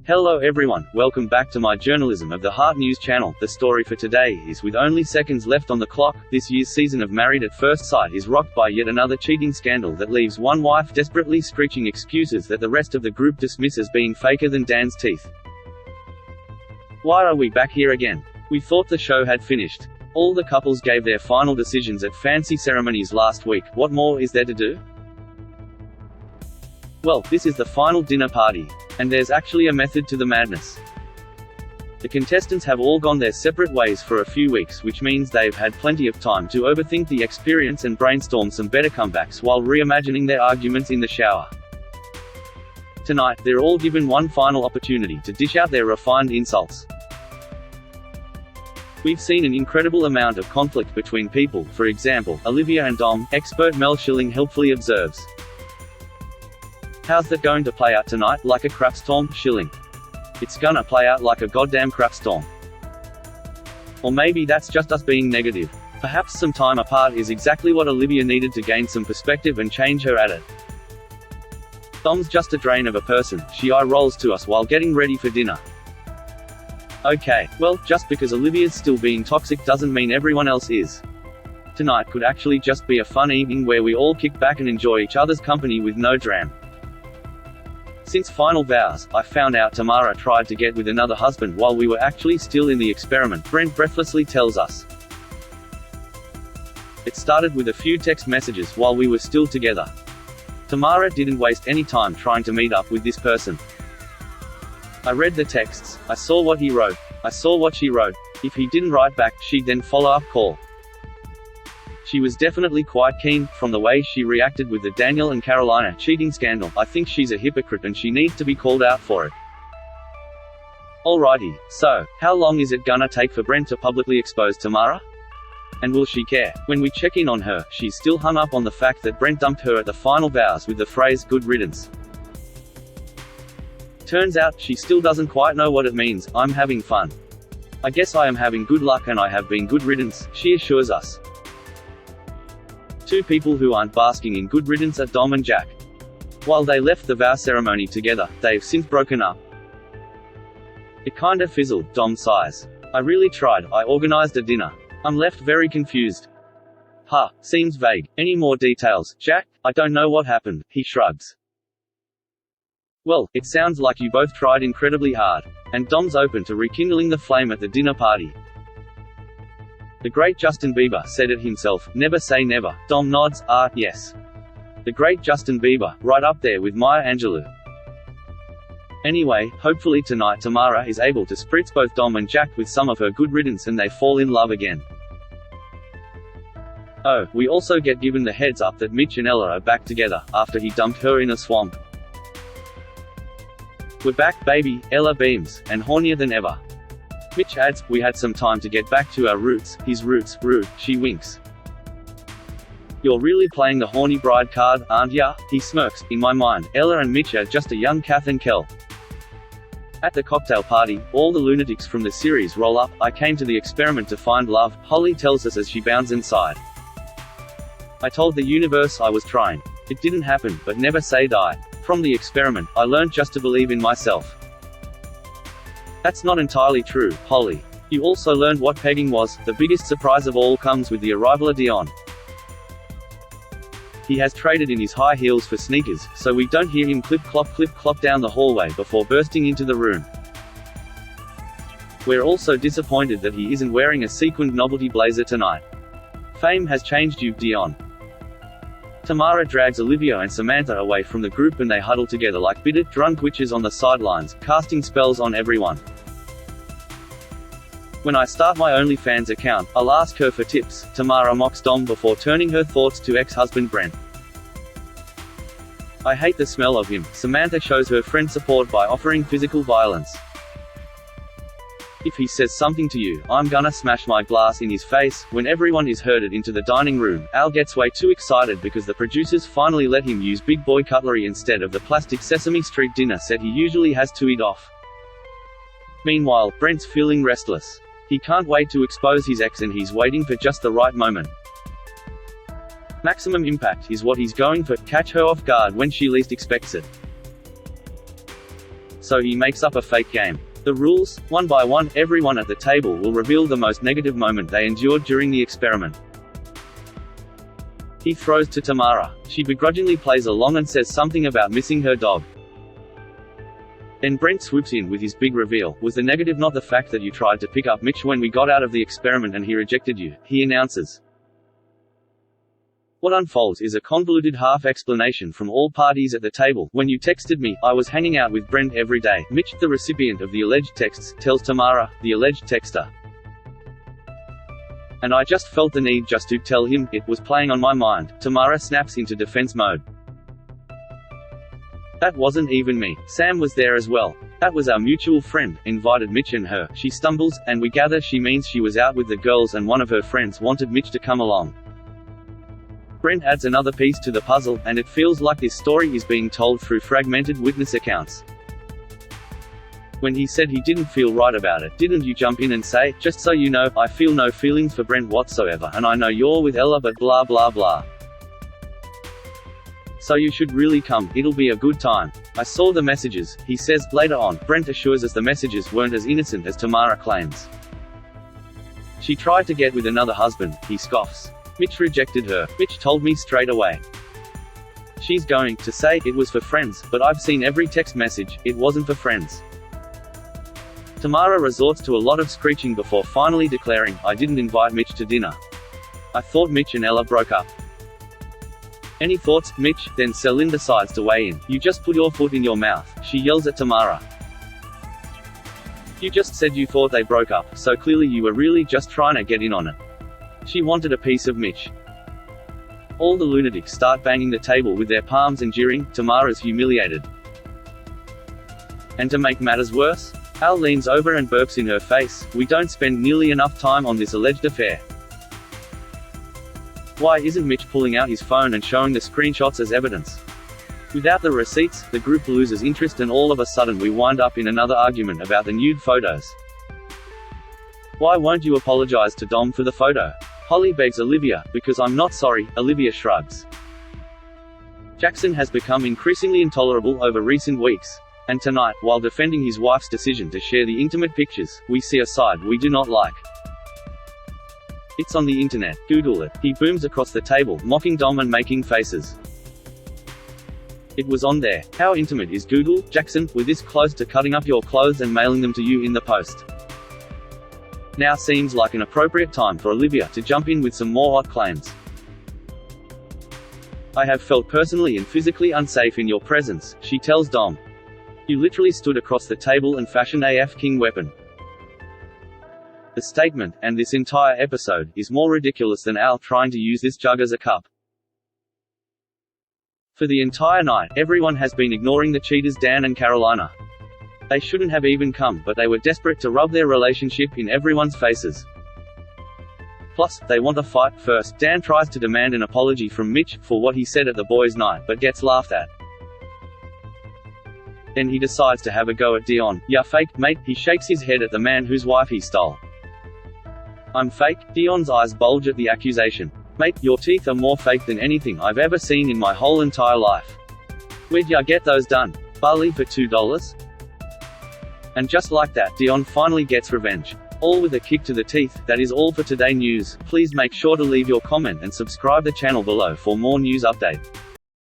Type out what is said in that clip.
Hello everyone, welcome back to my Journalism of the Heart news channel. The story for today is, with only seconds left on the clock, this year's season of Married at First Sight is rocked by yet another cheating scandal that leaves one wife desperately screeching excuses that the rest of the group dismiss as being faker than Dan's teeth. Why are we back here again? We thought the show had finished. All the couples gave their final decisions at fancy ceremonies last week. What more is there to do? Well, this is the final dinner party. And there's actually a method to the madness. The contestants have all gone their separate ways for a few weeks, which means they've had plenty of time to overthink the experience and brainstorm some better comebacks while reimagining their arguments in the shower. Tonight, they're all given one final opportunity to dish out their refined insults. We've seen an incredible amount of conflict between people. For example, Olivia and Dom, expert Mel Schilling helpfully observes. How's that going to play out tonight? Like a crapstorm, Schilling? It's gonna play out like a goddamn crapstorm. Or maybe that's just us being negative. Perhaps some time apart is exactly what Olivia needed to gain some perspective and change her at it. Dom's just a drain of a person, she eye rolls to us while getting ready for dinner. Okay, well, just because Olivia's still being toxic doesn't mean everyone else is. Tonight could actually just be a fun evening where we all kick back and enjoy each other's company with no dram. Since final vows, I found out Tamara tried to get with another husband while we were actually still in the experiment, Brent breathlessly tells us. It started with a few text messages while we were still together. Tamara didn't waste any time trying to meet up with this person. I read the texts, I saw what he wrote, I saw what she wrote. If he didn't write back, she'd then follow up call. She was definitely quite keen. From the way she reacted with the Daniel and Carolina cheating scandal, I think she's a hypocrite and she needs to be called out for it. Alrighty, so, how long is it gonna take for Brent to publicly expose Tamara? And will she care? When we check in on her, she's still hung up on the fact that Brent dumped her at the final vows with the phrase "good riddance." Turns out, she still doesn't quite know what it means. I'm having fun. I guess I am having good luck and I have been good riddance, she assures us. Two people who aren't basking in good riddance are Dom and Jack. While they left the vow ceremony together, they've since broken up. It kinda fizzled, Dom sighs. I really tried, I organized a dinner. I'm left very confused. Huh, seems vague. Any more details, Jack? I don't know what happened, he shrugs. Well, it sounds like you both tried incredibly hard. And Dom's open to rekindling the flame at the dinner party. The great Justin Bieber said it himself, never say never. Dom nods, yes. The great Justin Bieber, right up there with Maya Angelou. Anyway, hopefully tonight Tamara is able to spritz both Dom and Jack with some of her good riddance and they fall in love again. Oh, we also get given the heads up that Mitch and Ella are back together, after he dumped her in a swamp. We're back, baby, Ella beams, and hornier than ever. Mitch adds, we had some time to get back to our roots, his roots, rude, she winks. You're really playing the horny bride card, aren't ya? He smirks. In my mind, Ella and Mitch are just a young Kath and Kel. At the cocktail party, all the lunatics from the series roll up. I came to the experiment to find love, Holly tells us as she bounds inside. I told the universe I was trying. It didn't happen, but never say die. From the experiment, I learned just to believe in myself. That's not entirely true, Holly. You also learned what pegging was. The biggest surprise of all comes with the arrival of Dion. He has traded in his high heels for sneakers, so we don't hear him clip-clop down the hallway before bursting into the room. We're also disappointed that he isn't wearing a sequined novelty blazer tonight. Fame has changed you, Dion. Tamara drags Olivia and Samantha away from the group and they huddle together like bitter, drunk witches on the sidelines, casting spells on everyone. When I start my OnlyFans account, I'll ask her for tips, Tamara mocks Dom before turning her thoughts to ex-husband Brent. I hate the smell of him, Samantha shows her friend support by offering physical violence. If he says something to you, I'm gonna smash my glass in his face. When everyone is herded into the dining room, Al gets way too excited because the producers finally let him use big boy cutlery instead of the plastic Sesame Street dinner set he usually has to eat off. Meanwhile, Brent's feeling restless. He can't wait to expose his ex and he's waiting for just the right moment. Maximum impact is what he's going for, catch her off guard when she least expects it. so he makes up a fake game. The rules: one by one, everyone at the table will reveal the most negative moment they endured during the experiment. He throws to Tamara. She begrudgingly plays along and says something about missing her dog. Then Brent swoops in with his big reveal. Was the negative not the fact that you tried to pick up Mitch when we got out of the experiment and he rejected you? He announces. What unfolds is a convoluted half-explanation from all parties at the table. When you texted me, I was hanging out with Brent every day. Mitch, the recipient of the alleged texts, tells Tamara, the alleged texter. And I just felt the need just to tell him. It was playing on my mind. Tamara snaps into defense mode. That wasn't even me. Sam was there as well. That was our mutual friend, invited Mitch and her. She stumbles, and we gather she means she was out with the girls and one of her friends wanted Mitch to come along. Brent adds another piece to the puzzle, and it feels like this story is being told through fragmented witness accounts. When he said he didn't feel right about it, didn't you jump in and say, just so you know, I feel no feelings for Brent whatsoever and I know you're with Ella but blah blah blah. So you should really come, it'll be a good time. I saw the messages, he says. Later on, Brent assures us the messages weren't as innocent as Tamara claims. She tried to get with another husband, he scoffs. Mitch rejected her. Mitch told me straight away. She's going to say it was for friends, but I've seen every text message, it wasn't for friends. Tamara resorts to a lot of screeching before finally declaring, I didn't invite Mitch to dinner. I thought Mitch and Ella broke up. Any thoughts, Mitch? Then Celine decides to weigh in. You just put your foot in your mouth, she yells at Tamara. You just said you thought they broke up, so clearly you were really just trying to get in on it. She wanted a piece of Mitch. All the lunatics start banging the table with their palms and jeering. Tamara's humiliated. And to make matters worse, Al leans over and burps in her face. We don't spend nearly enough time on this alleged affair. Why isn't Mitch pulling out his phone and showing the screenshots as evidence? Without the receipts, the group loses interest and all of a sudden we wind up in another argument about the nude photos. Why won't you apologize to Dom for the photo? Holly begs Olivia, because I'm not sorry. Olivia shrugs. Jackson has become increasingly intolerable over recent weeks. And tonight, while defending his wife's decision to share the intimate pictures, we see a side we do not like. It's on the internet, Google it. He booms across the table, mocking Dom and making faces. It was on there. How intimate is Google, Jackson? We're this close to cutting up your clothes and mailing them to you in the post. Now seems like an appropriate time for Olivia to jump in with some more hot claims. I have felt personally and physically unsafe in your presence, she tells Dom. You literally stood across the table and fashioned a F-king weapon. The statement, and this entire episode, is more ridiculous than Al trying to use this jug as a cup. For the entire night, everyone has been ignoring the cheaters Dan and Carolina. They shouldn't have even come, but they were desperate to rub their relationship in everyone's faces. Plus, they want a fight. First, Dan tries to demand an apology from Mitch for what he said at the boys' night, but gets laughed at. Then he decides to have a go at Dion. Ya fake, mate. He shakes his head at the man whose wife he stole. I'm fake? Dion's eyes bulge at the accusation. Mate, your teeth are more fake than anything I've ever seen in my whole entire life. Where'd ya get those done? Bali for $2? And just like that, Dion finally gets revenge. All with a kick to the teeth. That is all for today news. Please make sure to leave your comment and subscribe the channel below for more news update.